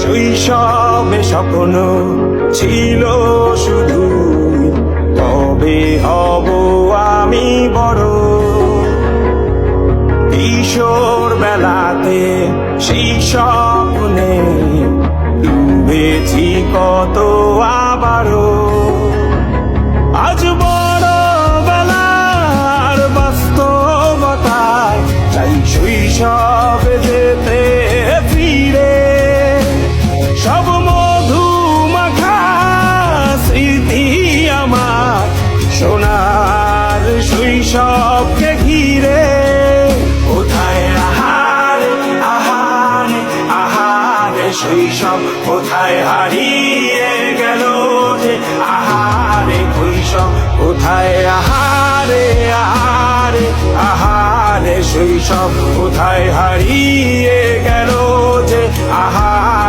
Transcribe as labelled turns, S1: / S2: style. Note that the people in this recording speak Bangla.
S1: শৈশবে স্বপ্ন ছিল শুধু কবে হব আমি বড়। কিশোর বেলাতে সেই স্বপ্নে ডুবেছি কত আবারও। আজ বড় বেলার বাস্তবতায় চাই শৈশবে যেতে ফিরে। সব মধু মাখা স্মৃতি আমার সোনার শৈশবকে ঘিরে। কোথায় আহারে আহারে আহারে শৈশব কোথায় হারিয়ে গেল যে আহারে শৈশব কোথায় আহারে আহারে আহারে শৈশব কোথায় হারিয়ে গেল যে আহারে।